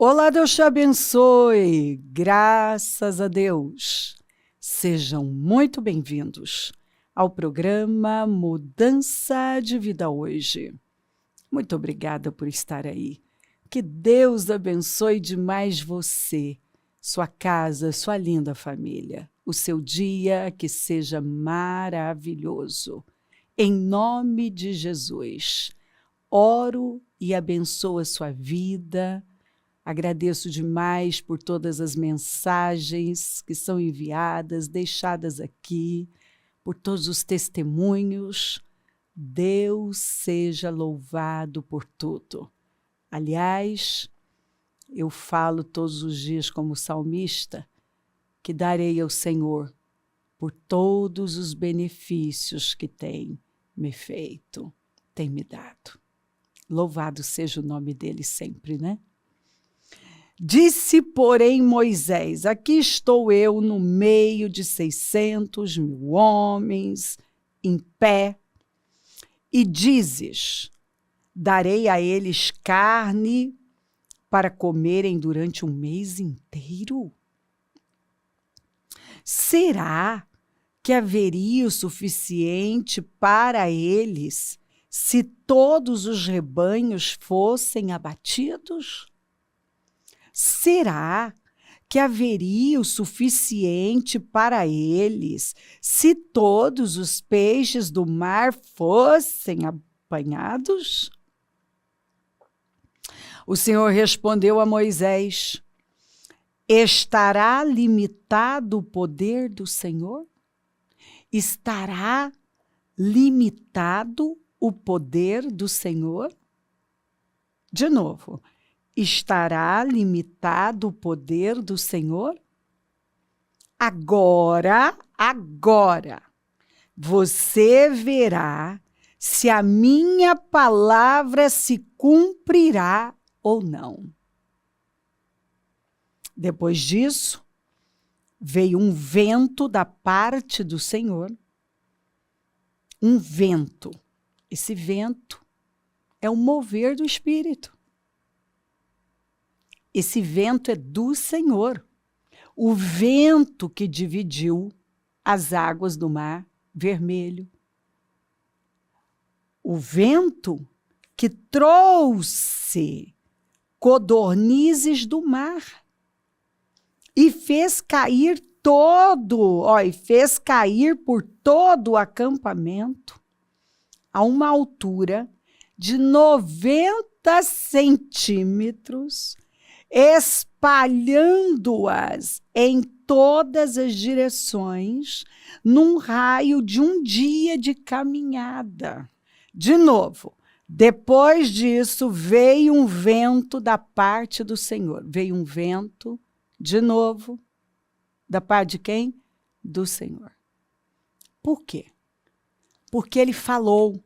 Olá, Deus te abençoe. Graças a Deus. Sejam muito bem-vindos ao programa Mudança de Vida Hoje. Muito obrigada por estar aí. Que Deus abençoe demais você, sua casa, sua linda família. O seu dia que seja maravilhoso. Em nome de Jesus, oro e abençoo a sua vida. Agradeço demais por todas as mensagens que são enviadas, deixadas aqui, por todos os testemunhos. Deus seja louvado por tudo. Aliás, eu falo todos os dias como salmista que darei ao Senhor por todos os benefícios que tem me feito, tem me dado. Louvado seja o nome dele sempre, né? Disse, porém, Moisés, aqui estou eu no meio de 600.000 homens, em pé, e dizes, darei a eles carne para comerem durante um mês inteiro? Será que haveria o suficiente para eles se todos os rebanhos fossem abatidos? Será que haveria o suficiente para eles se todos os peixes do mar fossem apanhados? O Senhor respondeu a Moisés: estará limitado o poder do Senhor? Estará limitado o poder do Senhor? De novo. Estará limitado o poder do Senhor? Agora, você verá se a minha palavra se cumprirá ou não. Depois disso, veio um vento da parte do Senhor. Um vento. Esse vento é o mover do Espírito. Esse vento é do Senhor. O vento que dividiu as águas do Mar Vermelho. O vento que trouxe codornizes do mar e fez cair por todo o acampamento a uma altura de 90 centímetros, espalhando-as em todas as direções, num raio de um dia de caminhada. De novo, depois disso, veio um vento da parte do Senhor. Veio um vento, de novo, da parte de quem? Do Senhor. Por quê? Porque ele falou.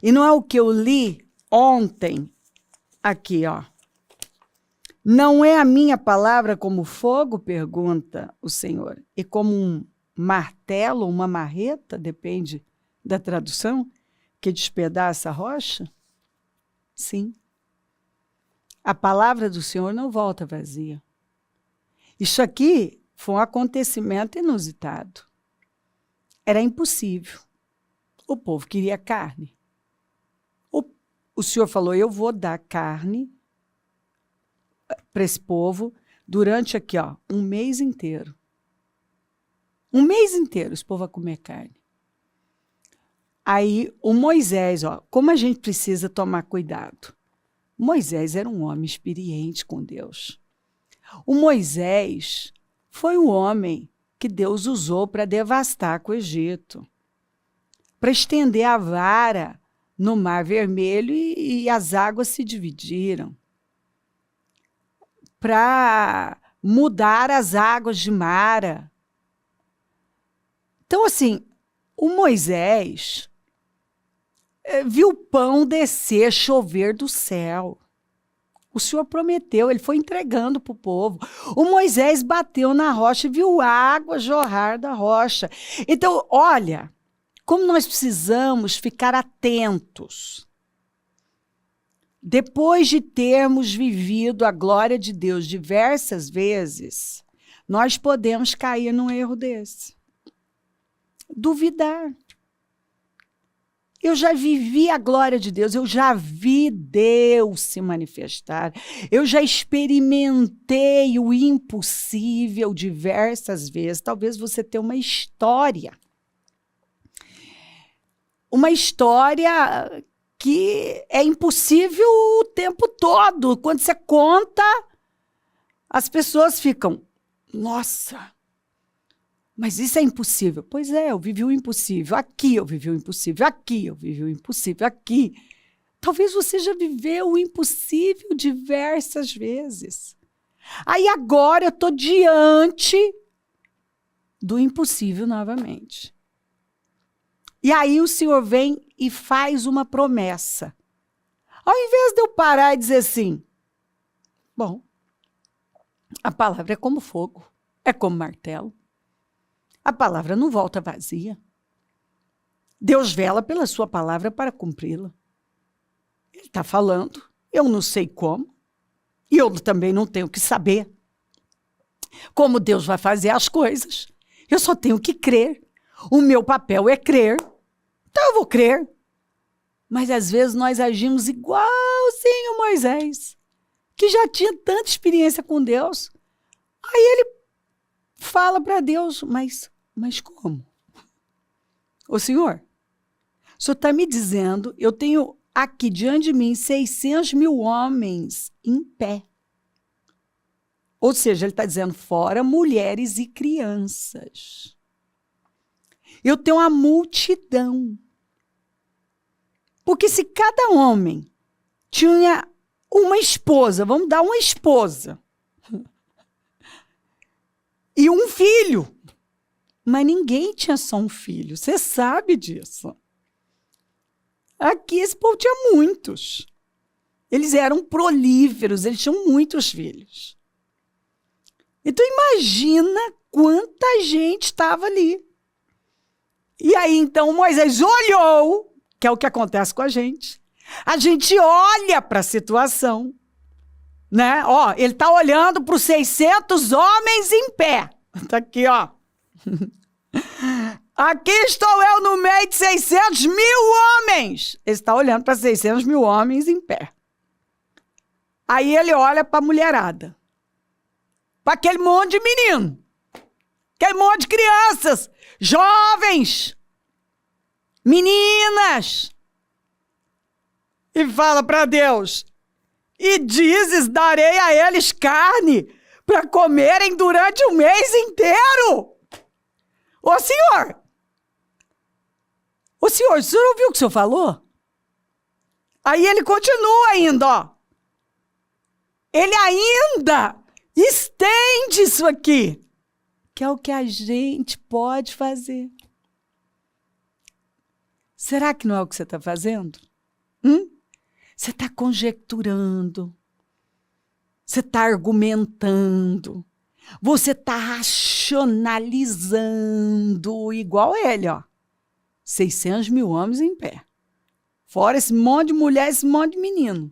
E não é o que eu li ontem, aqui, ó. Não é a minha palavra como fogo? Pergunta o Senhor. E como um martelo, uma marreta, depende da tradução, que despedaça a rocha? Sim. A palavra do Senhor não volta vazia. Isso aqui foi um acontecimento inusitado. Era impossível. O povo queria carne. O Senhor falou, eu vou dar carne para esse povo durante aqui, ó, um mês inteiro. Um mês inteiro esse povo vai comer carne. Aí o Moisés, ó, como a gente precisa tomar cuidado. Moisés era um homem experiente com Deus. O Moisés foi o homem que Deus usou para devastar com o Egito, para estender a vara no Mar Vermelho e as águas se dividiram, para mudar as águas de Mara. Então, assim, o Moisés viu o pão descer, chover do céu. O Senhor prometeu, ele foi entregando para o povo. O Moisés bateu na rocha e viu água jorrar da rocha. Então, olha, como nós precisamos ficar atentos. depois de termos vivido a glória de Deus diversas vezes, nós podemos cair num erro desse. Duvidar. Eu já vivi a glória de Deus, eu já vi Deus se manifestar, eu já experimentei o impossível diversas vezes. Talvez você tenha uma história que é impossível o tempo todo. Quando você conta, as pessoas ficam, nossa, mas isso é impossível. Pois é, eu vivi o impossível. Aqui eu vivi o impossível. Aqui eu vivi o impossível. Aqui. Talvez você já viveu o impossível diversas vezes. Aí agora eu estou diante do impossível novamente. E aí o Senhor vem e faz uma promessa. Ao invés de eu parar e dizer assim, bom, a palavra é como fogo, é como martelo. A palavra não volta vazia. Deus vela pela sua palavra para cumpri-la. Ele está falando, eu não sei como, e eu também não tenho que saber como Deus vai fazer as coisas. Eu só tenho que crer. O meu papel é crer, então eu vou crer. Mas às vezes nós agimos igualzinho Moisés, que já tinha tanta experiência com Deus. Aí ele fala para Deus, mas como? Ô Senhor, o Senhor está me dizendo, eu tenho aqui diante de mim 600 mil homens em pé. Ou seja, ele está dizendo, fora mulheres e crianças. Eu tenho uma multidão. Porque se cada homem tinha uma esposa, vamos dar uma esposa, e um filho, mas ninguém tinha só um filho, você sabe disso. Aqui esse povo tinha muitos. Eles eram prolíferos, eles tinham muitos filhos. Então imagina quanta gente estava ali. E aí então Moisés olhou, que é o que acontece com a gente. A gente olha para a situação, né? Ó, ele está olhando para os 600 homens em pé. Está aqui, ó. Aqui estou eu no meio de 600 mil homens. Ele está olhando para 600 mil homens em pé. Aí ele olha para a mulherada. Para aquele monte de menino. Aquele monte de crianças. Jovens. Meninas. E fala para Deus. E dizes, darei a eles carne para comerem durante o mês inteiro. Ô senhor, o senhor ouviu o que o senhor falou? Aí ele continua ainda, ó. Ele ainda estende isso aqui, que é o que a gente pode fazer. Será que não é o que você está fazendo? Você está conjecturando, você está argumentando, você está racionalizando, igual ele, ó. 600 mil homens em pé. Fora esse monte de mulher, esse monte de menino.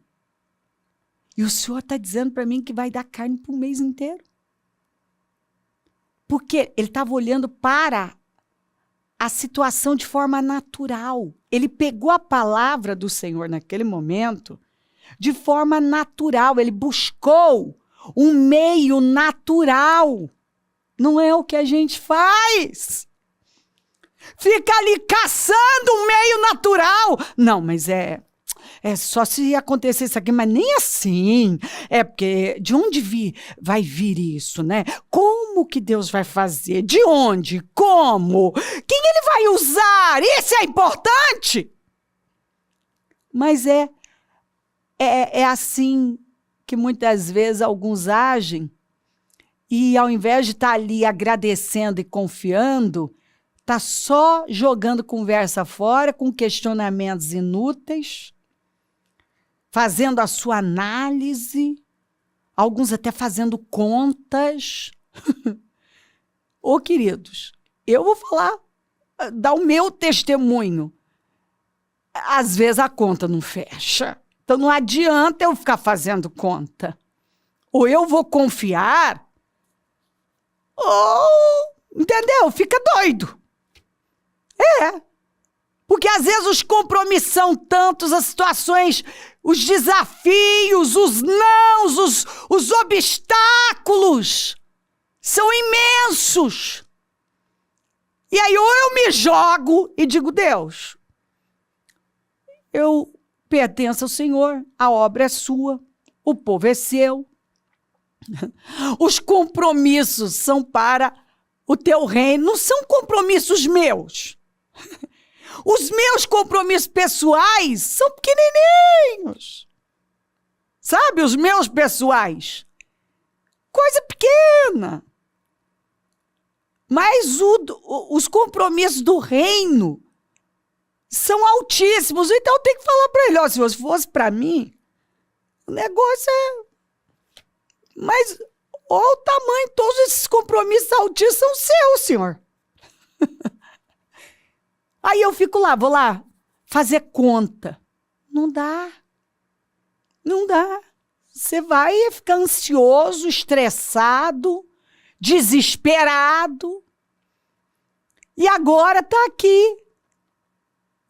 E o Senhor está dizendo para mim que vai dar carne para o mês inteiro. Porque ele estava olhando para a situação de forma natural. Ele pegou a palavra do Senhor naquele momento de forma natural. Ele buscou um meio natural. Não é o que a gente faz. Fica ali caçando um meio natural. Não, mas é só se acontecer isso aqui, mas nem assim. É porque de onde vai vir isso, né? Como que Deus vai fazer? De onde? Como? Quem ele vai usar? Isso é importante? Mas é assim que muitas vezes alguns agem e ao invés de estar ali agradecendo e confiando, está só jogando conversa fora com questionamentos inúteis, fazendo a sua análise, alguns até fazendo contas. Ô, queridos, eu vou falar, dar o meu testemunho. Às vezes a conta não fecha. Então não adianta eu ficar fazendo conta. Ou eu vou confiar, ou, entendeu? Fica doido. Porque às vezes os compromissos são tantos, as situações, os desafios, os nãos, os obstáculos são imensos. E aí ou eu me jogo e digo, Deus, eu pertenço ao Senhor, a obra é sua, o povo é seu. Os compromissos são para o teu reino, não são compromissos meus. Os meus compromissos pessoais são pequenininhos. Sabe, os meus pessoais. Coisa pequena. Mas os compromissos do reino são altíssimos. Então eu tenho que falar para ele, ó, se fosse para mim, o negócio é... Mas olha o tamanho, todos esses compromissos altíssimos são seus, Senhor. Aí eu fico lá, vou lá fazer conta. Não dá. Não dá. Você vai ficar ansioso, estressado, desesperado. E agora está aqui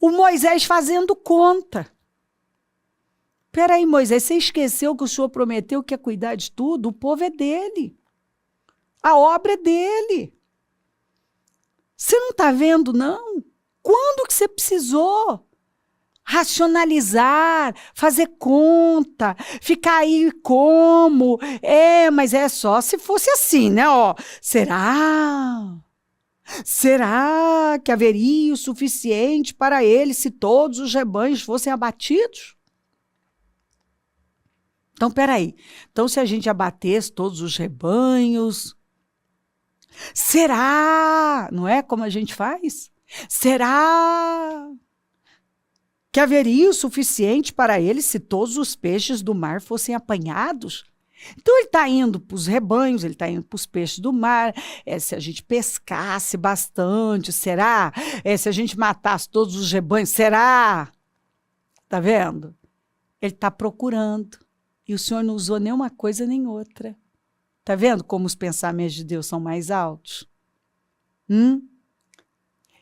o Moisés fazendo conta. Peraí, Moisés, você esqueceu que o Senhor prometeu que ia cuidar de tudo? O povo é dele. A obra é dele. Você não está vendo, não? Quando que você precisou racionalizar, fazer conta, ficar aí como? Mas é só se fosse assim, né? Ó, será que haveria o suficiente para ele se todos os rebanhos fossem abatidos? Então, peraí. Então, se a gente abatesse todos os rebanhos, será? Não é como a gente faz? Será que haveria o suficiente para ele se todos os peixes do mar fossem apanhados? Então ele está indo para os rebanhos, ele está indo para os peixes do mar. Se a gente pescasse bastante, será? Se a gente matasse todos os rebanhos, será? Está vendo? Ele está procurando. E o Senhor não usou nem uma coisa nem outra. Está vendo como os pensamentos de Deus são mais altos?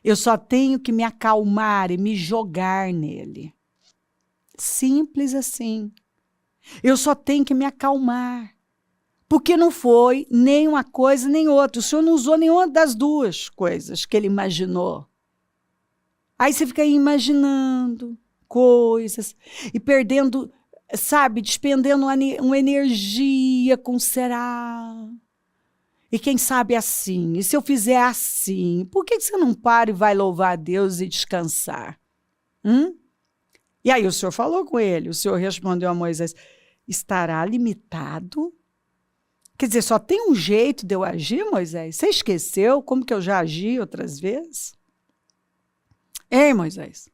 Eu só tenho que me acalmar e me jogar nele. Simples assim. Eu só tenho que me acalmar. Porque não foi nem uma coisa nem outra. O Senhor não usou nenhuma das duas coisas que ele imaginou. Aí você fica aí imaginando coisas e perdendo, sabe, despendendo uma energia com será. E quem sabe assim, e se eu fizer assim, por que você não para e vai louvar a Deus e descansar? E aí o Senhor falou com ele, o Senhor respondeu a Moisés, estará limitado? Quer dizer, só tem um jeito de eu agir, Moisés? Você esqueceu como que eu já agi outras vezes? Ei, Moisés,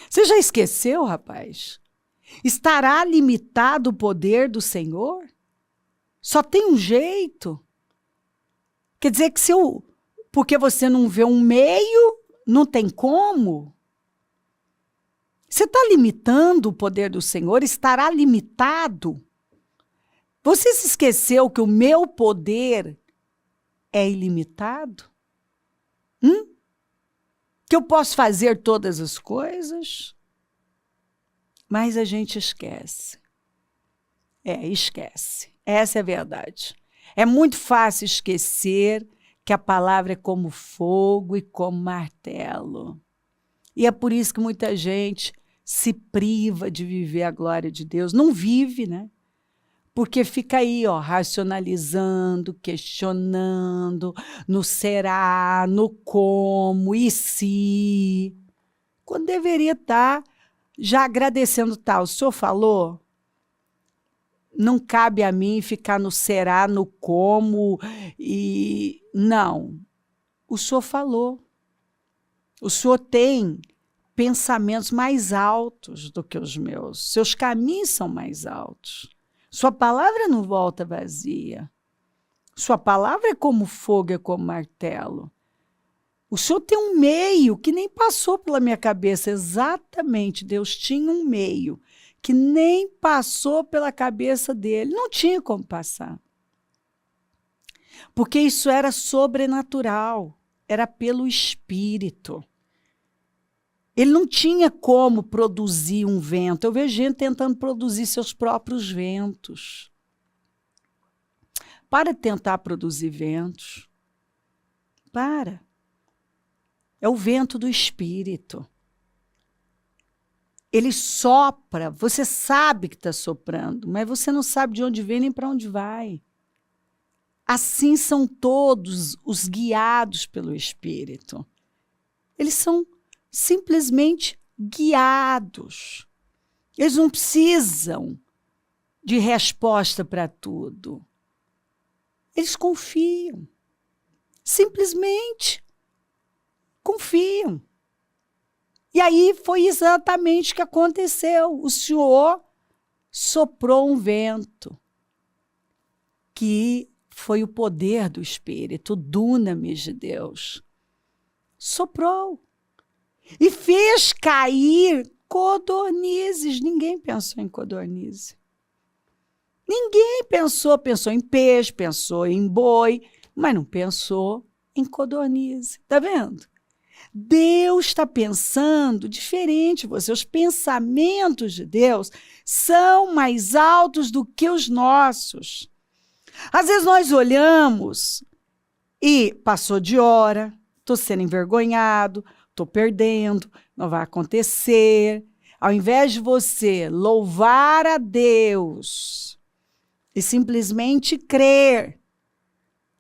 você já esqueceu, rapaz? Estará limitado o poder do Senhor? Só tem um jeito? Quer dizer que porque você não vê um meio, não tem como? Você está limitando o poder do Senhor? Estará limitado? Você se esqueceu que o meu poder é ilimitado? Que eu posso fazer todas as coisas? Mas a gente esquece. Esquece. Essa é a verdade. É muito fácil esquecer que a palavra é como fogo e como martelo. E é por isso que muita gente se priva de viver a glória de Deus. Não vive, né? Porque fica aí, ó, racionalizando, questionando, no será, no como, e se. Quando deveria estar já agradecendo, o Senhor falou? Não cabe a mim ficar no será, no como, e não. O Senhor falou. O Senhor tem pensamentos mais altos do que os meus. Seus caminhos são mais altos. Sua palavra não volta vazia. Sua palavra é como fogo, é como martelo. O Senhor tem um meio que nem passou pela minha cabeça. Exatamente, Deus tinha um meio que nem passou pela cabeça dele. Não tinha como passar. Porque isso era sobrenatural, era pelo Espírito. Ele não tinha como produzir um vento. Eu vejo gente tentando produzir seus próprios ventos. Para de tentar produzir ventos. Para. É o vento do Espírito. Ele sopra, você sabe que está soprando, mas você não sabe de onde vem nem para onde vai. Assim são todos os guiados pelo Espírito. Eles são simplesmente guiados. Eles não precisam de resposta para tudo. Eles confiam. Simplesmente confiam. E aí foi exatamente o que aconteceu. O Senhor soprou um vento, que foi o poder do Espírito, o dunamis de Deus. Soprou. E fez cair codornizes. Ninguém pensou em codornize. Ninguém pensou em peixe, pensou em boi, mas não pensou em codornize. Está vendo? Deus está pensando diferente de você. Os pensamentos de Deus são mais altos do que os nossos. Às vezes nós olhamos e passou de hora, estou sendo envergonhado, estou perdendo, não vai acontecer. Ao invés de você louvar a Deus e simplesmente crer,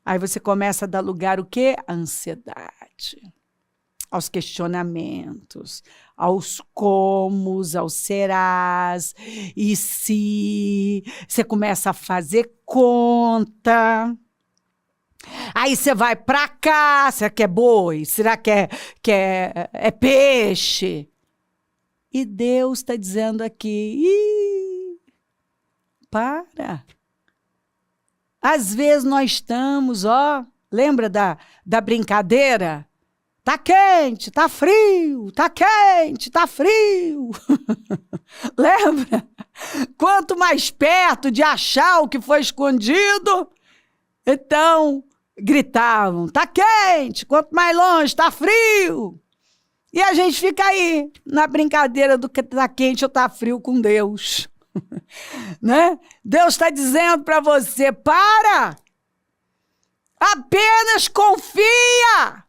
aí você começa a dar lugar o quê? A ansiedade, aos questionamentos, aos comos, aos serás, e se você começa a fazer conta. Aí você vai para cá, será que é boi? Será que é peixe? E Deus está dizendo aqui, para. Às vezes nós estamos, lembra da brincadeira? Tá quente, tá frio, tá quente, tá frio. Lembra? Quanto mais perto de achar o que foi escondido, então gritavam, tá quente, quanto mais longe, tá frio. E a gente fica aí, na brincadeira do que tá quente ou tá frio com Deus. Né? Deus está dizendo para você, para! Apenas confia!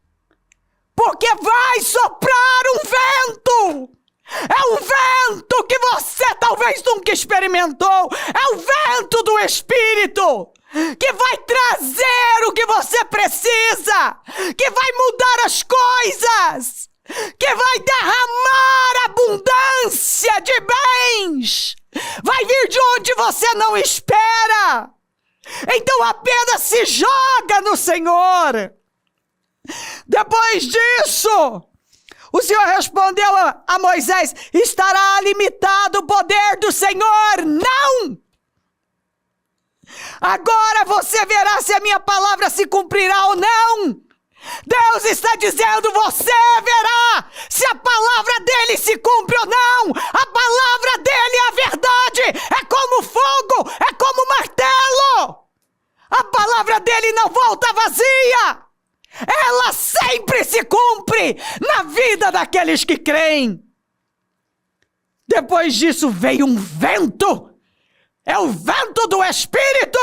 Porque vai soprar um vento! É um vento que você talvez nunca experimentou! É o vento do Espírito! Que vai trazer o que você precisa! Que vai mudar as coisas! Que vai derramar abundância de bens! Vai vir de onde você não espera! Então apenas se joga no Senhor! Depois disso, o Senhor respondeu a Moisés, estará limitado o poder do Senhor? Não! Agora você verá se a minha palavra se cumprirá ou não. Deus está dizendo, você verá se a palavra dele se cumpre ou não. A palavra dele é a verdade, é como fogo, é como martelo. A palavra dele não volta vazia. Ela sempre se cumpre na vida daqueles que creem. Depois disso veio um vento. É o vento do Espírito.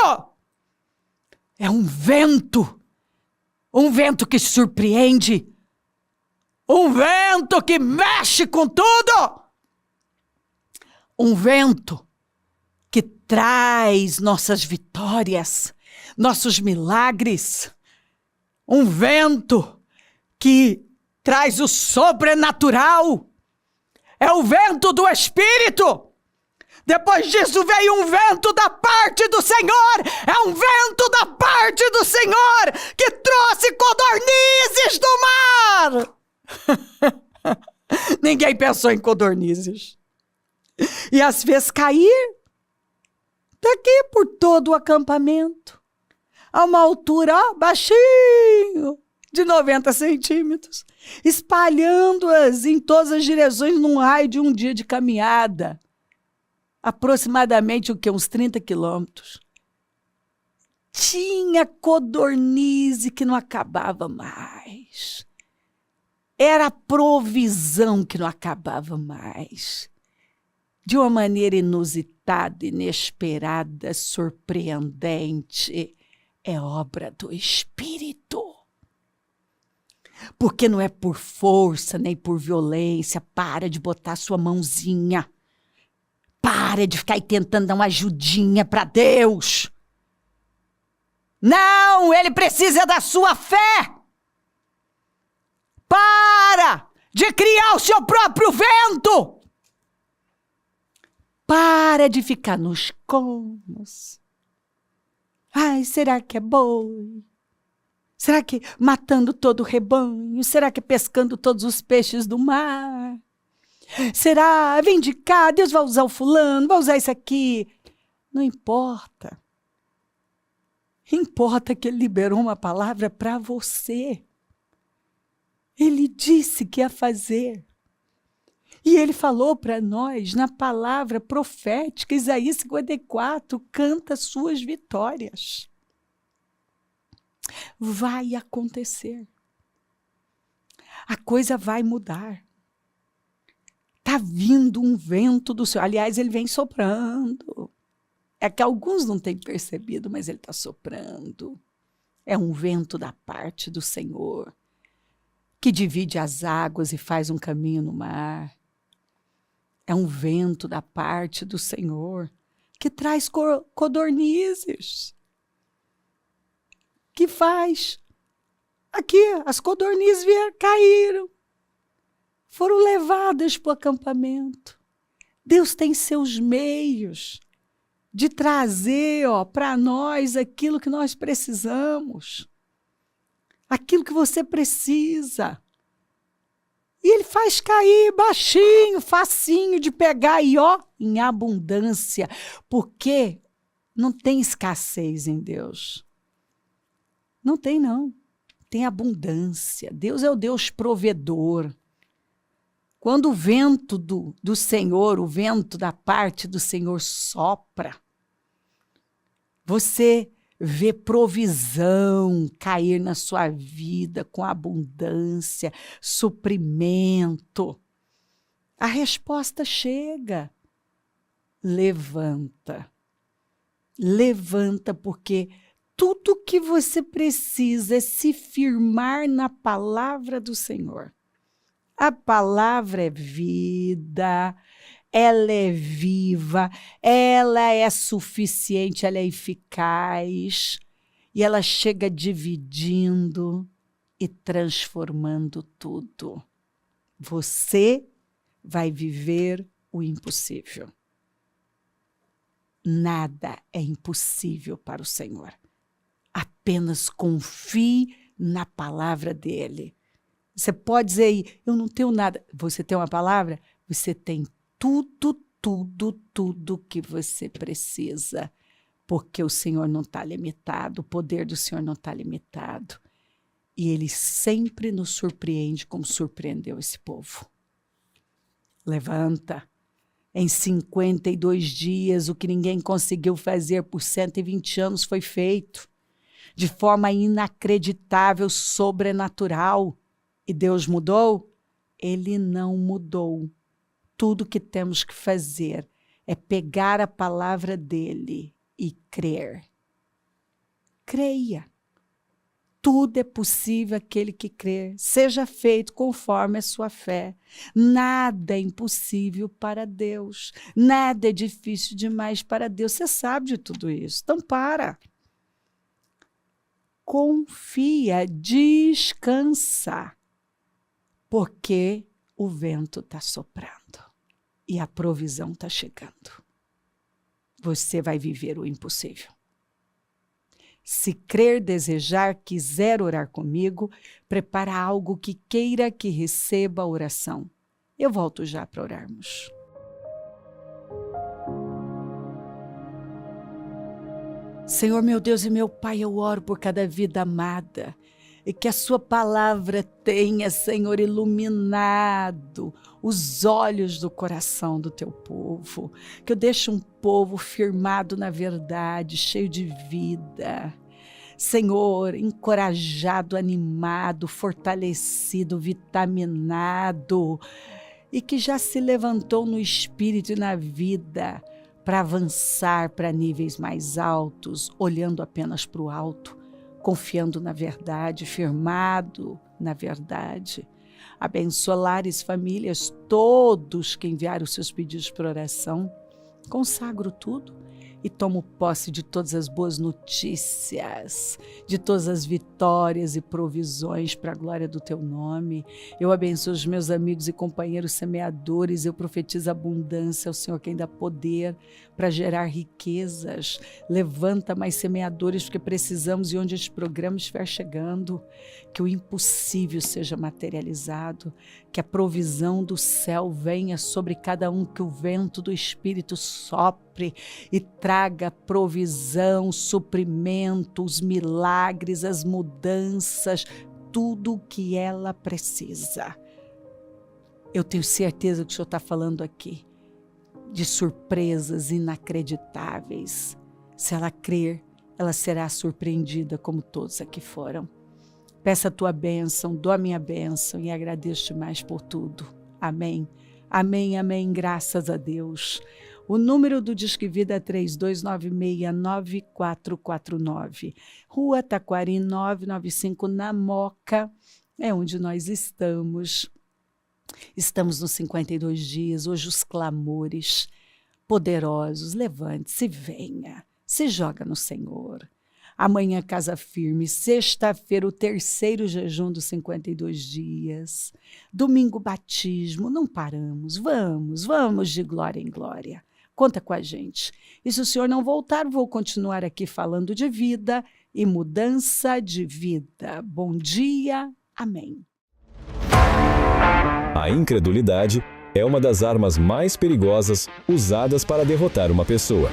É um vento que surpreende. Um vento que mexe com tudo. Um vento que traz nossas vitórias, nossos milagres. Um vento que traz o sobrenatural. É o vento do Espírito. Depois disso veio um vento da parte do Senhor. É um vento da parte do Senhor que trouxe codornizes do mar. Ninguém pensou em codornizes. E as fez cair daqui por todo o acampamento. A uma altura, baixinho, de 90 centímetros, espalhando-as em todas as direções num raio de um dia de caminhada. aproximadamente uns 30 quilômetros. Tinha codornize que não acabava mais. Era provisão que não acabava mais. De uma maneira inusitada, inesperada, surpreendente. É obra do Espírito. Porque não é por força, nem por violência. Para de botar sua mãozinha. Para de ficar aí tentando dar uma ajudinha para Deus. Não, ele precisa da sua fé. Para de criar o seu próprio vento. Para de ficar nos comos. Ai, será que é boi? Será que matando todo o rebanho? Será que pescando todos os peixes do mar? Será? Vem de cá, Deus vai usar o fulano, vai usar isso aqui. Não importa. Importa que ele liberou uma palavra para você. Ele disse que ia fazer. E ele falou para nós, na palavra profética, Isaías 54, canta suas vitórias. Vai acontecer. A coisa vai mudar. Está vindo um vento do céu. Aliás, ele vem soprando. É que alguns não têm percebido, mas ele está soprando. É um vento da parte do Senhor, que divide as águas e faz um caminho no mar. É um vento da parte do Senhor, que traz codornizes. Que faz. Aqui, as codornizes caíram. Foram levadas para o acampamento. Deus tem seus meios de trazer para nós aquilo que nós precisamos. Aquilo que você precisa. E ele faz cair baixinho, facinho de pegar e em abundância. Porque não tem escassez em Deus. Não tem, não. Tem abundância. Deus é o Deus provedor. Quando o vento do Senhor, o vento da parte do Senhor sopra, você vê provisão cair na sua vida com abundância, suprimento. A resposta chega. Levanta. Levanta, porque tudo que você precisa é se firmar na palavra do Senhor. A palavra é vida, ela é viva, ela é suficiente, ela é eficaz, e ela chega dividindo e transformando tudo. Você vai viver o impossível. Nada é impossível para o Senhor. Apenas confie na palavra dele. Você pode dizer aí, eu não tenho nada. Você tem uma palavra? Você tem tudo que você precisa. Porque o Senhor não está limitado, o poder do Senhor não está limitado. E ele sempre nos surpreende como surpreendeu esse povo. Levanta. Em 52 dias, o que ninguém conseguiu fazer por 120 anos foi feito. De forma inacreditável, sobrenatural. E Deus mudou? Ele não mudou. Tudo que temos que fazer é pegar a palavra dele e crer. Creia. Tudo é possível àquele que crer. Seja feito conforme a sua fé. Nada é impossível para Deus. Nada é difícil demais para Deus. Você sabe de tudo isso. Então para. Confia, descansa. Porque o vento está soprando e a provisão está chegando. Você vai viver o impossível. Se crer, desejar, quiser orar comigo, prepara algo que queira que receba a oração. Eu volto já para orarmos. Senhor, meu Deus e meu Pai, eu oro por cada vida amada e que a sua palavra tenha, Senhor, iluminado os olhos do coração do teu povo, que eu deixe um povo firmado na verdade, cheio de vida, Senhor, encorajado, animado, fortalecido, vitaminado, e que já se levantou no espírito e na vida para avançar para níveis mais altos, olhando apenas para o alto, confiando na verdade, firmado na verdade. Abençoa lares, famílias, todos que enviaram seus pedidos por oração. Consagro tudo e tomo posse de todas as boas notícias, de todas as vitórias e provisões para a glória do teu nome. Eu abençoo os meus amigos e companheiros semeadores, eu profetizo abundância ao Senhor quem dá poder para gerar riquezas. Levanta mais semeadores porque precisamos, e onde este programa estiver chegando, que o impossível seja materializado, que a provisão do céu venha sobre cada um, que o vento do Espírito sopre e traga provisão, suprimento, os milagres, as mudanças, tudo o que ela precisa. Eu tenho certeza que o Senhor está falando aqui de surpresas inacreditáveis. Se ela crer, ela será surpreendida como todos aqui foram. Peça a tua bênção, dou a minha bênção e agradeço-te mais por tudo. Amém. Amém, amém, graças a Deus. O número do Disque Vida é 3296-9449. Rua Taquari 995, na Moca, é onde nós estamos. Estamos nos 52 dias, hoje os clamores poderosos. Levante-se, venha, se joga no Senhor. Amanhã, casa firme. Sexta-feira, o terceiro jejum dos 52 dias. Domingo, batismo. Não paramos. Vamos de glória em glória. Conta com a gente. E se o Senhor não voltar, vou continuar aqui falando de vida e mudança de vida. Bom dia. Amém. A incredulidade é uma das armas mais perigosas usadas para derrotar uma pessoa.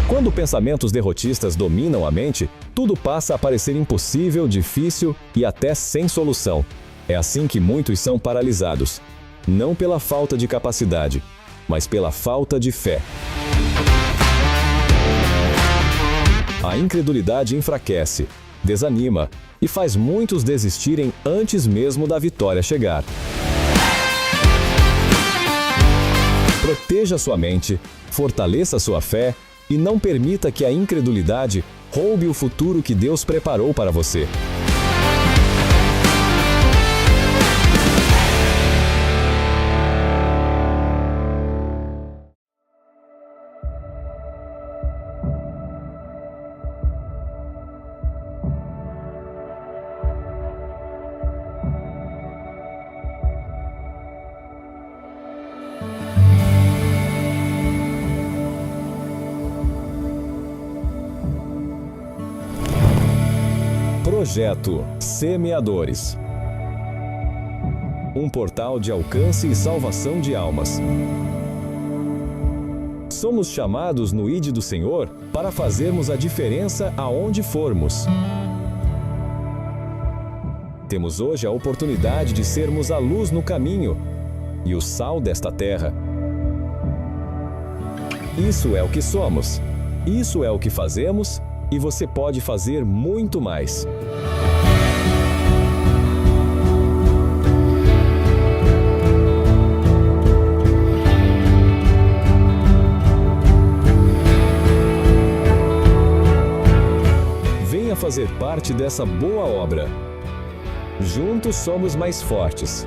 Quando pensamentos derrotistas dominam a mente, tudo passa a parecer impossível, difícil e até sem solução. É assim que muitos são paralisados, não pela falta de capacidade, mas pela falta de fé. A incredulidade enfraquece, desanima e faz muitos desistirem antes mesmo da vitória chegar. Proteja sua mente, fortaleça sua fé e não permita que a incredulidade roube o futuro que Deus preparou para você. Projeto Semeadores. Um portal de alcance e salvação de almas. Somos chamados no ID do Senhor para fazermos a diferença aonde formos. Temos hoje a oportunidade de sermos a luz no caminho e o sal desta terra. Isso é o que somos, isso é o que fazemos e você pode fazer muito mais. Fazer parte dessa boa obra. Juntos somos mais fortes.